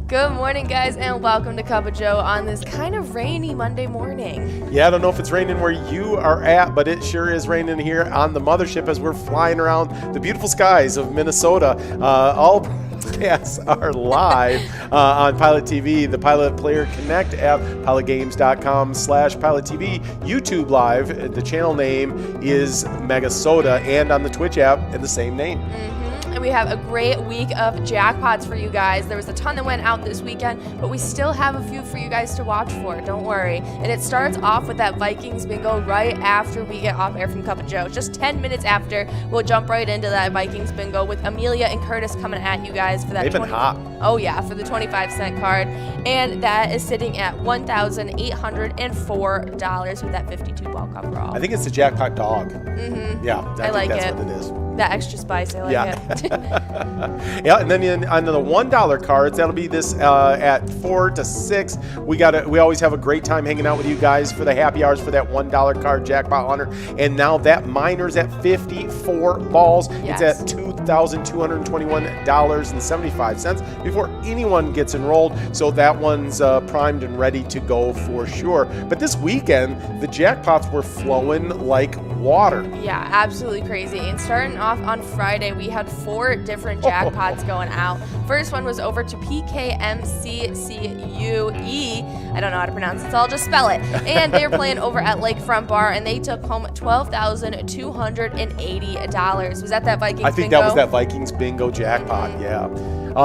Good morning, guys, and welcome to Cup of Joe on this kind of rainy Monday morning. Yeah, I don't know if it's raining where you are at, but it sure is raining here on the mothership as we're flying around the beautiful skies of Minnesota. All broadcasts are live on Pilot TV, the Pilot Player Connect app, pilotgames.com/PilotTV, YouTube Live. The channel name is Megasoda, and on the Twitch app in the same name. And we have a great week of jackpots for you guys. There was a ton that went out this weekend, but we still have a few for you guys to watch for. Don't worry. And it starts off with that Vikings bingo right after we get off air from Cup of Joe. Just 10 minutes after, we'll jump right into that Vikings bingo with Amelia and Curtis coming at you guys for that. They've been hot. Oh yeah, for the 25-cent card. And that is sitting at $1,804 with that 52-ball coverall. I think it's the jackpot dog. Yeah, I like that's it. what it is. That extra spice, I like it. Yeah, and then on the $1 cards, that'll be this at 4 to 6. We always have a great time hanging out with you guys for the happy hours for that $1 card jackpot hunter. And now that miner's at 54 balls. Yes. It's at $2,221.75 before anyone gets enrolled. So that one's primed and ready to go for sure. But this weekend, the jackpots were flowing like water. Yeah, absolutely crazy. And starting off on Friday, we had 4 different jackpots going out. First one was over to PKMCCUE. I don't know how to pronounce it, so I'll just spell it. And they were playing over at Lakefront Bar, and they took home $12,280. Was that Vikings bingo? I think that was that Vikings bingo jackpot, yeah.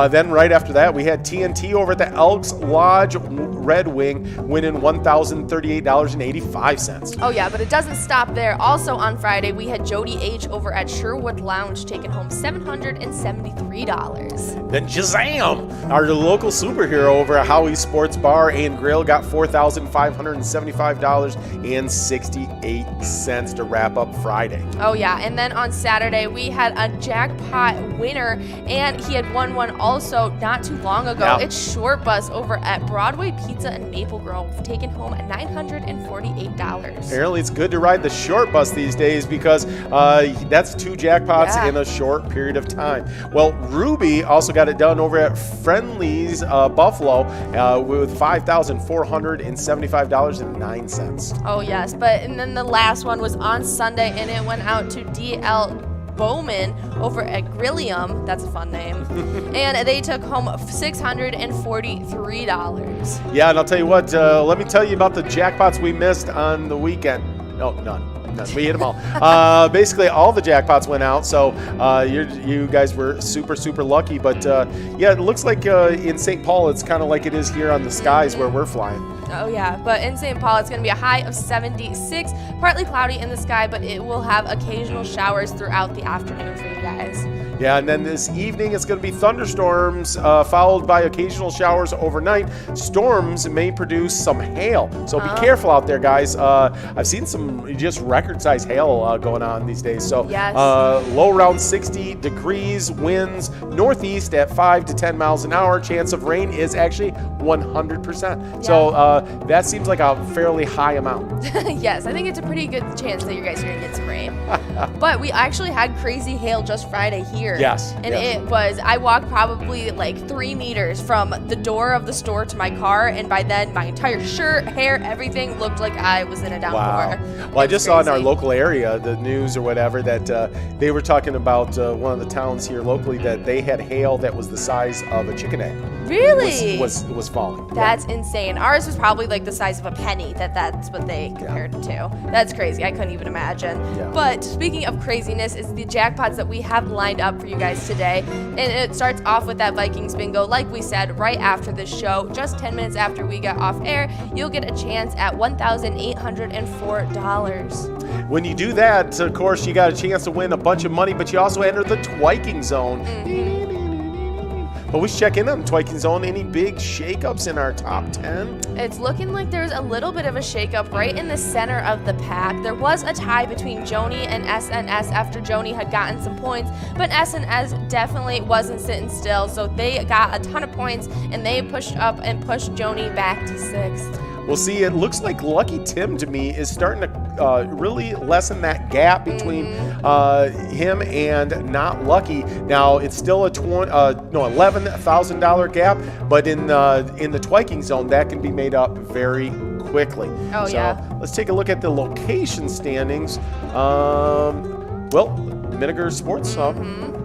Then right after that, we had TNT over at the Elks Lodge Red Wing winning $1,038.85. Oh, yeah, but it doesn't stop there. Also on Friday, we had Jody H. over at Sherwood Lounge taking home $773. Then Shazam! Our local superhero over at Howie's Sports Bar and Grill got $4,575.68 to wrap up Friday. Oh, yeah, and then on Saturday, we had a jackpot winner, and he had won one also not too long ago. Yeah. It's Short Bus over at Broadway Pizza in Maple Grove, taking home $948. Apparently it's good to ride the short bus these days because that's 2 jackpots in a short period of time. Well, Ruby also got it done over at Friendly's Buffalo with $5,475.09. Oh, yes, and then the last one was on Sunday, and it went out to DL Bowman over at Grillium. That's a fun name. And they took home $643. Yeah, and I'll tell you what, let me tell you about the jackpots we missed on the weekend. No, none. We hit them all. Basically, all the jackpots went out, so you guys were super, super lucky. But, yeah, it looks like in St. Paul, it's kind of like it is here on the skies where we're flying. Oh, yeah, but in St. Paul, it's going to be a high of 76, partly cloudy in the sky, but it will have occasional showers throughout the afternoon for you guys. Yeah, and then this evening it's going to be thunderstorms followed by occasional showers overnight. Storms may produce some hail, so be careful out there, guys. I've seen some just record-sized hail going on these days. So yes. Low around 60 degrees, winds northeast at 5 to 10 miles an hour. Chance of rain is actually 100%. Yeah. So that seems like a fairly high amount. Yes, I think it's a pretty good chance that you guys are going to get some rain. But we actually had crazy hail just Friday here. Yes. And it was, I walked probably like 3 meters from the door of the store to my car, and by then my entire shirt, hair, everything looked like I was in a downpour. Wow. Well, I just saw in our local area, the news or whatever, that they were talking about one of the towns here locally that they had hail that was the size of a chicken egg. Really? Was falling. That's insane. Ours was probably like the size of a penny. That's what they compared it to. That's crazy. I couldn't even imagine. Yeah. But speaking of craziness, is the jackpots that we have lined up for you guys today. And it starts off with that Vikings bingo, like we said, right after the show. Just 10 minutes after we get off air, you'll get a chance at $1,804. When you do that, of course, you got a chance to win a bunch of money, but you also enter the Twiking Zone. But we should check in on the Twiking Zone. Any big shakeups in our top 10? It's looking like there's a little bit of a shakeup right in the center of the pack. There was a tie between Joni and SNS after Joni had gotten some points, but SNS definitely wasn't sitting still, so they got a ton of points, and they pushed up and pushed Joni back to 6th. we'll see. It looks like Lucky Tim to me is starting to really lessen that gap between him and Not Lucky. Now it's still a $11,000 gap, but in the twiking zone that can be made up very quickly. Oh, so yeah. let's take a look at the location standings. Well, Miniger Sports Hub.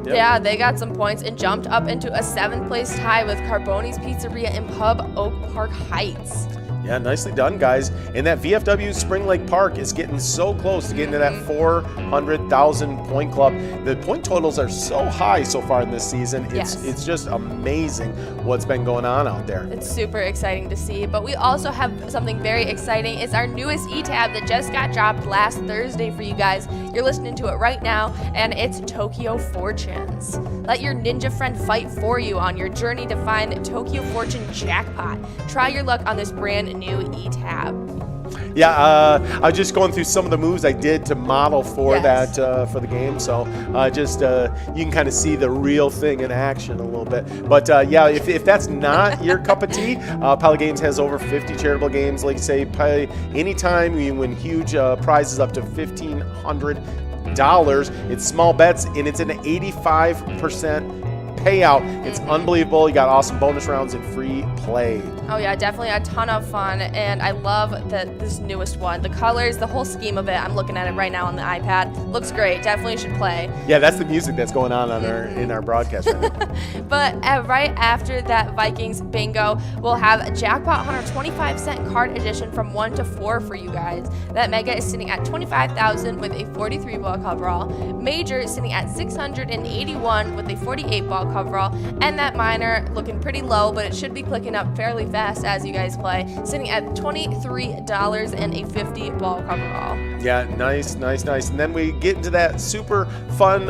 Yep. Yeah, they got some points and jumped up into a 7th place tie with Carboni's Pizzeria and Pub Oak Park Heights. Yeah, nicely done, guys. And that VFW Spring Lake Park is getting so close to getting to that 400,000 point club. The point totals are so high so far in this season. It's just amazing what's been going on out there. It's super exciting to see. But we also have something very exciting. It's our newest e-tab that just got dropped last Thursday for you guys. You're listening to it right now, and it's Tokyo Fortunes. Let your ninja friend fight for you on your journey to find Tokyo Fortune Jackpot. Try your luck on this brand new e-tab. Yeah, I was just going through some of the moves I did to model for that for the game. So just you can kind of see the real thing in action a little bit. But yeah, if that's not your cup of tea, Pilot Games has over 50 charitable games. Like you say, play anytime you win huge prizes up to $1,500. It's small bets, and it's an 85% payout. It's unbelievable. You got awesome bonus rounds and free play. Oh yeah, definitely a ton of fun, and I love this newest one. The colors, the whole scheme of it. I'm looking at it right now on the iPad. Looks great. Definitely should play. Yeah, that's the music that's going on in our broadcast right now. But right after that Vikings bingo, we'll have Jackpot Hunter 25-cent card edition from 1 to 4 for you guys. That mega is sitting at 25,000 with a 43-ball coverall. Major is sitting at 681 with a 48-ball coverall, and that minor looking pretty low, but it should be clicking up fairly fast as you guys play, sitting at $23 and a 50-ball coverall. Yeah, nice. And then we get into that super fun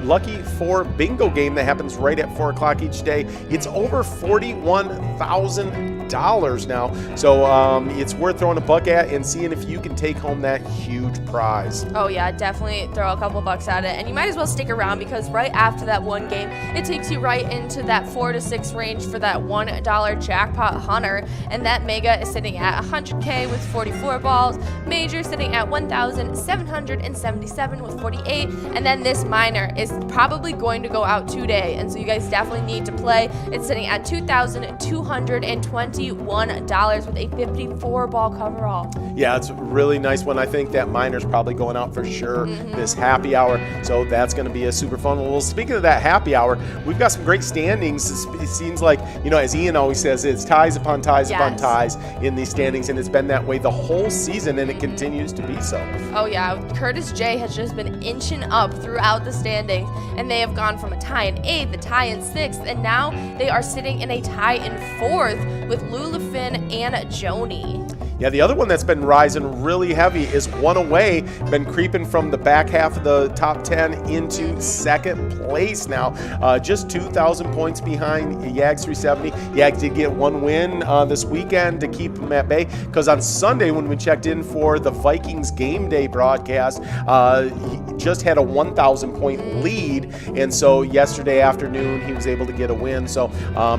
Lucky 4 bingo game that happens right at 4 o'clock each day. It's over $41,000 now, so it's worth throwing a buck at and seeing if you can take home that huge prize. Oh yeah, definitely throw a couple bucks at it, and you might as well stick around because right after that one game, it takes you right into that 4 to 6 range for that $1 Jackpot Hunter, and that mega is sitting at 100K with 44 balls, major sitting at 1,777 with 48, and then this minor is probably going to go out today, and so you guys definitely need to play. It's sitting at $2,221 with a 54-ball coverall. Yeah, it's a really nice one. I think that minor's probably going out for sure this happy hour, so that's going to be a super fun one. Well, speaking of that happy hour, we've got some great standings. It seems like, as Ian always says, it's ties upon ties upon ties in these standings, and it's been that way the whole season, and it continues to be so. Oh yeah, Curtis J has just been inching up throughout the standings, and they have gone from a tie in 8th, a tie in 6th, and now they are sitting in a tie in 4th with Lulafin and Joni. Yeah, the other one that's been rising really heavy is One Away, been creeping from the back half of the top 10 into second place now. Just 2,000 points behind Yags 370. Yags did get one win this weekend to keep them at bay, because on Sunday when we checked in for the Vikings game day broadcast, he just had a 1,000 point lead, and so yesterday afternoon he was able to get a win. So,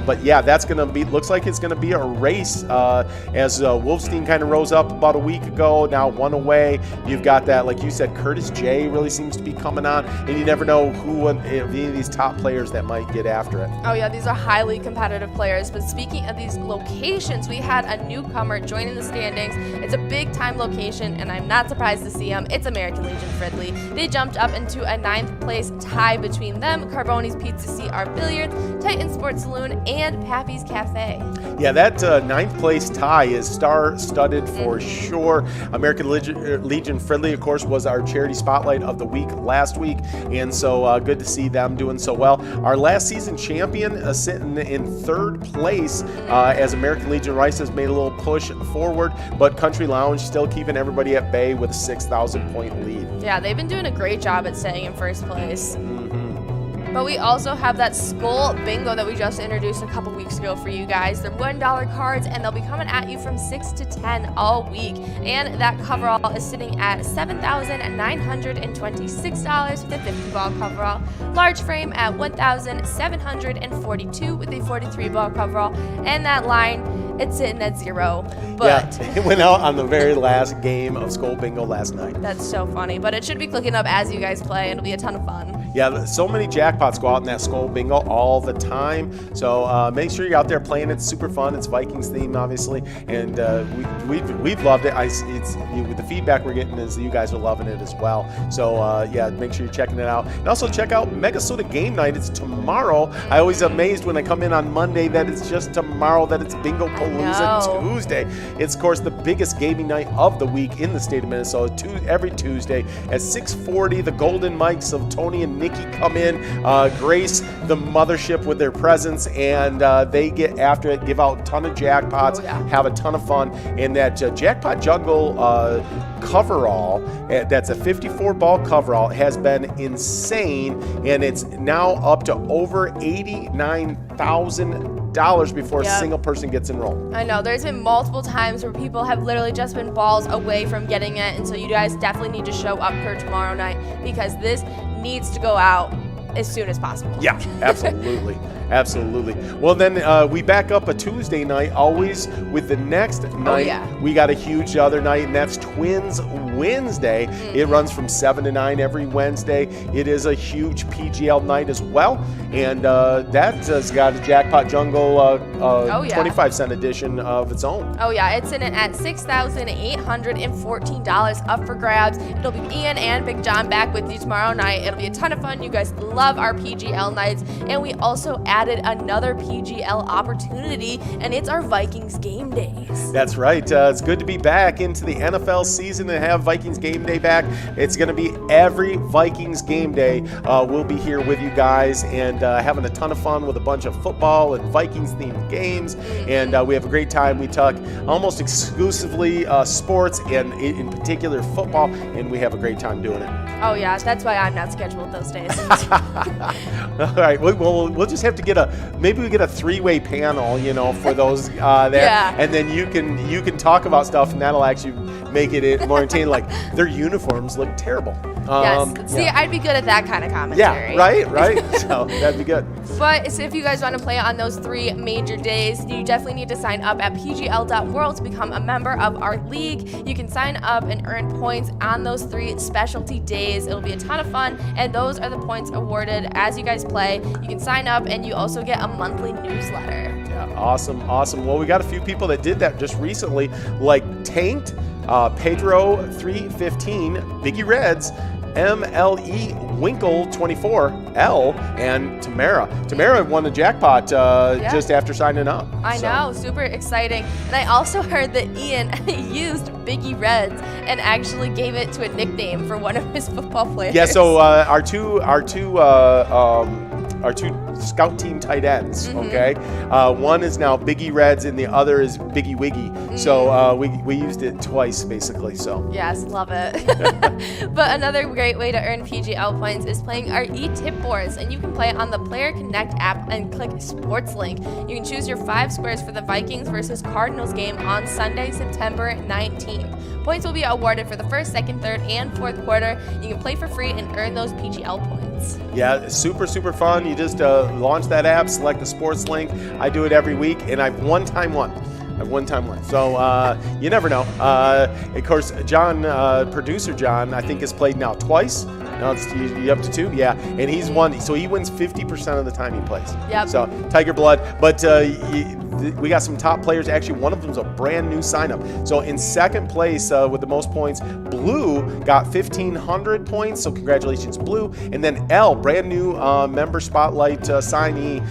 but yeah, that's going to be, looks like it's going to be a race as Wolfstein kind of rose up about a week ago. Now One Away, you've got that, like you said, Curtis J really seems to be coming on, and you never know who any of these top players that might get after it. Oh yeah, these are highly competitive players. But speaking of these locations, we had a newcomer joining the standings. It's a big time location, and I'm not surprised to see him. It's American Legion Fridley. They jumped up into a 9th place tie between them, Carboni's Pizza CR Billiards, Titan Sports Saloon, and Pappy's Cafe. Yeah, that 9th place tie is star-studded for sure. American Legion Fridley, of course, was our charity spotlight of the week last week, and so good to see them doing so well. Our last season champion sitting in 3rd place as American Legion Rice has made a little push forward, but Country Lounge still keeping everybody at bay with a 6,000 point lead. Yeah, they've been doing a great job at staying in 1st place. But we also have that Skull Bingo that we just introduced a couple weeks ago for you guys. They're $1 cards, and they'll be coming at you from 6 to 10 all week. And that coverall is sitting at $7,926 with a 50-ball coverall. Large frame at $1,742 with a 43-ball coverall. And that line It's sitting at 0. But yeah, it went out on the very last game of Skull Bingo last night. That's so funny. But it should be clicking up as you guys play. It'll be a ton of fun. Yeah, so many jackpots go out in that Skull Bingo all the time. So make sure you're out there playing. It's super fun. It's Vikings themed, obviously, and we've loved it. With the feedback we're getting is you guys are loving it as well. So yeah, make sure you're checking it out. And also check out Mega Soda Game Night. It's tomorrow. I always amazed when I come in on Monday that it's just tomorrow, that it's Bingo Palooza Tuesday. It's, of course, the biggest gaming night of the week in the state of Minnesota. Every Tuesday at 6:40, the Golden Mics of Tony and Nikki come in, grace the mothership with their presence, and they get after it, give out a ton of jackpots, have a ton of fun. And that Jackpot Jungle coverall, that's a 54-ball coverall, has been insane, and it's now up to over $89,000 before a single person gets enrolled. I know. There's been multiple times where people have literally just been balls away from getting it, and so you guys definitely need to show up for tomorrow night because this needs to go out as soon as possible. Yeah, absolutely. Absolutely. Well, then we back up a Tuesday night, always with the next night. We got a huge other night, and that's Twins Wednesday. It runs from 7 to 9 every Wednesday. It is a huge PGL night as well, and that has got a Jackpot Jungle 25-cent edition of its own. Oh, yeah. It's in it at $6,814 up for grabs. It'll be Ian and Big John back with you tomorrow night. It'll be a ton of fun. You guys love our PGL nights, and we also added another PGL opportunity, and it's our Vikings game days. That's right. It's good to be back into the NFL season and have Vikings game day back. It's going to be every Vikings game day. We'll be here with you guys and having a ton of fun with a bunch of football and Vikings themed games, and we have a great time. We talk almost exclusively sports and in particular football, and we have a great time doing it. Oh yeah, that's why I'm not scheduled those days. All right, we'll just have to get maybe we get a 3-way panel, for those there, and then you can talk about stuff, and that'll actually make it more entertaining. Like their uniforms look terrible. Yes, see, I'd be good at that kind of commentary. Yeah, right. So that'd be good. But so if you guys want to play on those 3 major days, you definitely need to sign up at pgl.world to become a member of our league. You can sign up and earn points on those 3 specialty days. It'll be a ton of fun, and those are the points awarded as you guys play. You can sign up, and you also get a monthly newsletter. Yeah, awesome. Well, we got a few people that did that just recently, like Tanked, Pedro 315, Biggie Reds, MLE Winkle 24L, and Tamara. Tamara won the jackpot just after signing up. I know, super exciting. And I also heard that Ian used Biggie Reds and actually gave it to a nickname for one of his football players. Yeah, so our two scout team tight ends, okay? One is now Biggie Reds and the other is Biggie Wiggy. So we used it twice, basically. So yes, love it. But another great way to earn PGL points is playing our e-tip boards, and you can play on the Player Connect app and click Sports Link. You can choose your 5 squares for the Vikings versus Cardinals game on Sunday, September 19th. Points will be awarded for the 1st, 2nd, 3rd, and 4th quarter. You can play for free and earn those PGL points. Yeah, super fun. You just launch that app, select the Sports Link. I do it every week, and I've one time won. So you never know. Of course, John, producer John, I think has played now twice. Now it's you up to 2, and he's won. So he wins 50% of the time he plays. Yep. So Tiger blood, but we got some top players. Actually, one of them is a brand new sign-up. So in 2nd place with the most points, Blue got 1,500 points. So congratulations, Blue. And then L, brand new member spotlight signee,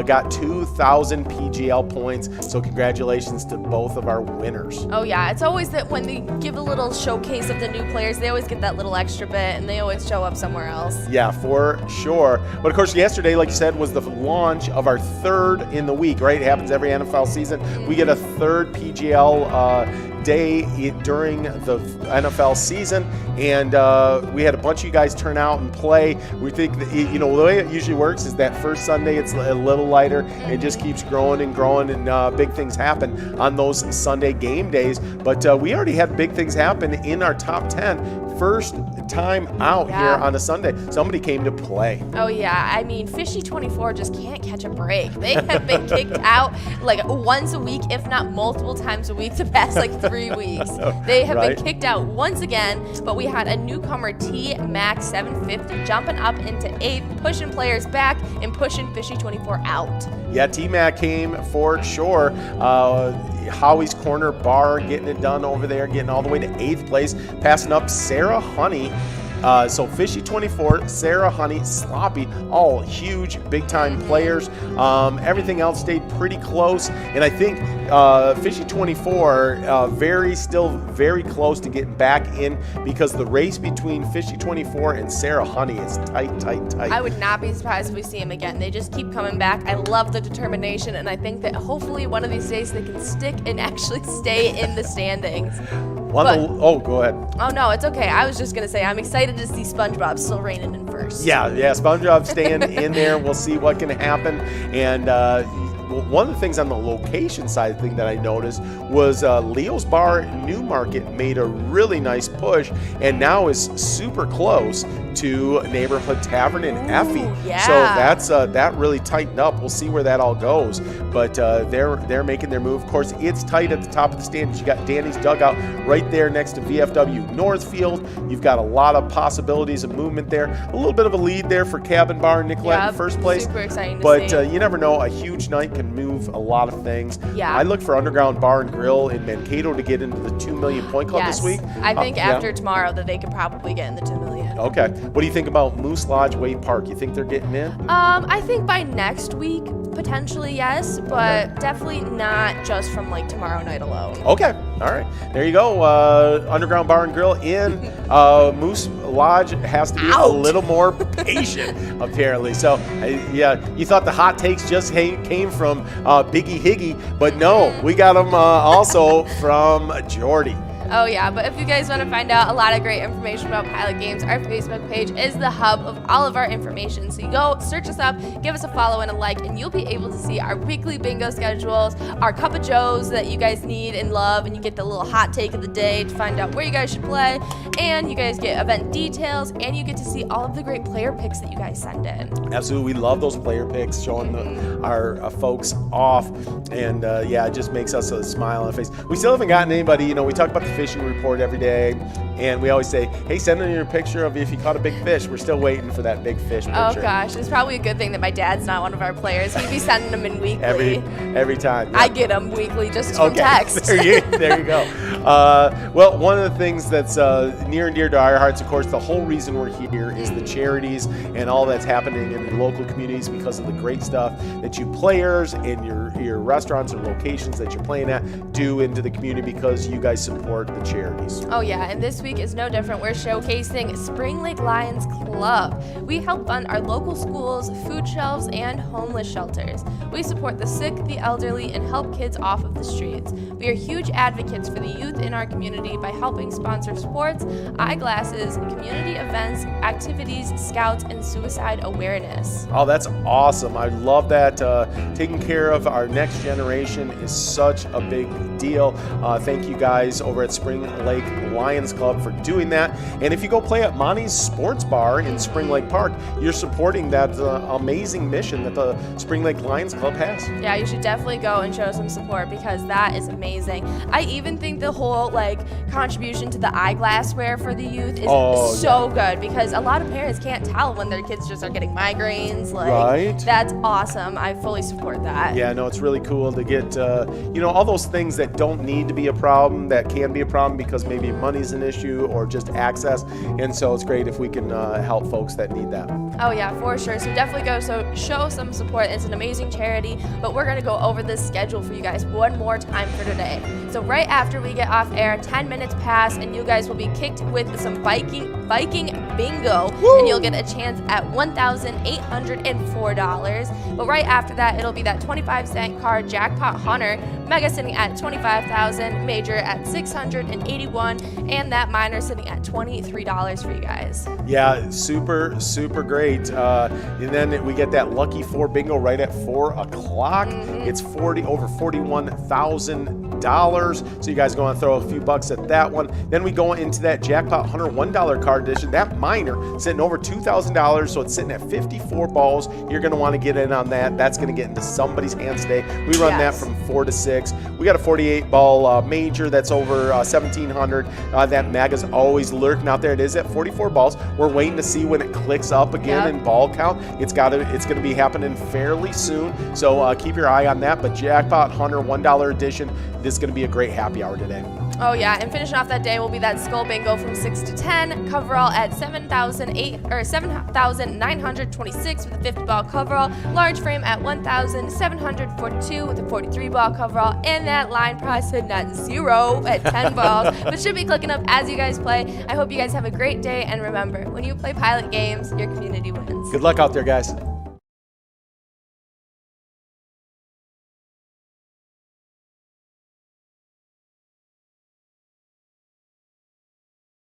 got 2,000 PGL points. So congratulations to both of our winners. Oh yeah, it's always that when they give a little showcase of the new players, they always get that little extra bit, and they always show up somewhere else. Yeah, for sure. But of course, yesterday, like you said, was the launch of our 3rd in the week, right? It happens every NFL season. We get a 3rd PGL day during the NFL season, and we had a bunch of you guys turn out and play. We think that, the way it usually works is that first Sunday it's a little lighter. It just keeps growing and growing, and big things happen on those Sunday game days. But we already had big things happen in our top 10. First time out here on a Sunday. Somebody came to play. Oh, yeah. I mean, Fishy 24 just can't catch a break. They have been kicked out like once a week, if not multiple times a week, the past like 3 weeks. They have been kicked out once again, but we had a newcomer, T-Mac 750, jumping up into 8th, pushing players back and pushing Fishy 24 out. Yeah, T-Mac came for sure. Howie's Corner Bar getting it done over there, getting all the way to 8th place, passing up Sarah Honey. So Fishy 24, Sarah Honey, Sloppy, all huge, big-time players. Everything else stayed pretty close, and I think Fishy 24 still very close to getting back in, because the race between Fishy 24 and Sarah Honey is tight. I would not be surprised if we see him again. They just keep coming back. I love the determination, and I think that hopefully one of these days they can stick and actually stay in the standings. Go ahead. Oh, no, it's okay. I was just going to say I'm excited to see SpongeBob still reigning in first. Yeah, SpongeBob staying in there. We'll see what can happen. And one of the things on the location side thing that I noticed was Leo's Bar Newmarket made a really nice push and now is super close to Neighborhood Tavern in Effie. Yeah. So that really tightened up. We'll see where that all goes. But they're making their move. Of course, it's tight at the top of the standings. You got Danny's Dugout right there next to VFW Northfield. You've got a lot of possibilities of movement there. A little bit of a lead there for Cabin Bar and Nicolette in first place. Super exciting to but see. You never know. A huge night can move a lot of things. Yeah. I look for Underground Bar and Grill in Mankato to get into the 2 million point club this week. I think after tomorrow that they could probably get in the 2 million. Okay. What do you think about Moose Lodge Wade Park? You think they're getting in? I think by next week, potentially yes, but definitely not just from like tomorrow night alone. Okay. All right. There you go. Underground Bar and Grill in Moose Lodge has to be a little more patient, apparently. So, you thought the hot takes just came from Biggie Higgy, but no, we got them also from Jordy. Oh, yeah, but if you guys want to find out a lot of great information about Pilot Games, our Facebook page is the hub of all of our information. So you go, search us up, give us a follow and a like, and you'll be able to see our weekly bingo schedules, our cup of joes that you guys need and love, and you get the little hot take of the day to find out where you guys should play, and you guys get event details, and you get to see all of the great player picks that you guys send in. Absolutely. We love those player picks, showing our folks off, and it just makes us a smile on the face. We still haven't gotten anybody, we talk about the fishing report every day, and we always say, hey, send in your picture of if you caught a big fish. We're still waiting for that big fish picture. Oh gosh, it's probably a good thing that my dad's not one of our players. He'd be sending them in weekly. Every time. Yeah. I get them weekly just from text. There you go. Well, one of the things that's near and dear to our hearts, of course, the whole reason we're here is the charities and all that's happening in the local communities because of the great stuff that you players and your restaurants and locations that you're playing at do into the community because you guys support the charities. Oh yeah, and this week is no different. We're showcasing Spring Lake Lions Club. We help fund our local schools, food shelves, and homeless shelters. We support the sick, the elderly, and help kids off of the streets. We are huge advocates for the youth in our community by helping sponsor sports, eyeglasses, community events, activities, scouts, and suicide awareness. Oh, that's awesome. I love that. Taking care of our next generation is such a big deal. Thank you guys over at Spring Lake Lions Club for doing that. And if you go play at Monty's Sports Bar in Spring Lake Park, you're supporting that amazing mission that the Spring Lake Lions Club has. Yeah, you should definitely go and show some support because that is amazing. I even think the whole contribution to the eyeglass wear for the youth is so good because a lot of parents can't tell when their kids just are getting migraines. Right. That's awesome. I fully support that. Yeah, no, it's really cool to get, all those things that don't need to be a problem, that can be a problem because maybe money's an issue or just access. And so it's great if we can help folks that need that. Oh yeah, for sure. So definitely go show some support. It's an amazing charity, but we're gonna go over this schedule for you guys one more time for today. So right after we get off air, 10 minutes pass, and you guys will be kicked with some Viking bingo. Woo! And you'll get a chance at $1,804. But right after that, it'll be that 25-cent card jackpot hunter, mega sitting at 25,000, major at 681, and that minor sitting at $23 for you guys. Yeah, super great. And then we get that lucky 4 bingo right at 4 o'clock. It's over $41,000. So you guys go and throw a few bucks at that one. Then we go into that jackpot hunter $1 card edition. That minor sitting over $2,000, so it's sitting at 54 balls. You're going to want to get in on that. That's going to get into somebody's hands today. We run that from 4 to 6. We got a 48 ball major that's over 1,700. That maga's always lurking out there. It is at 44 balls. We're waiting to see when it clicks up again in ball count. It's going to be happening fairly soon. So keep your eye on that. But jackpot hunter $1 edition. This is going to be a great happy hour today. Oh yeah, and finishing off that day will be that skull bingo from 6 to 10. Coverall at 7,926 with a 50-ball coverall. Large frame at 1,742 with a 43-ball coverall, and that line prize sitting at 0 at 10 balls, but should be clicking up as you guys play. I hope you guys have a great day, and remember, when you play Pilot games, your community wins. Good luck out there, guys.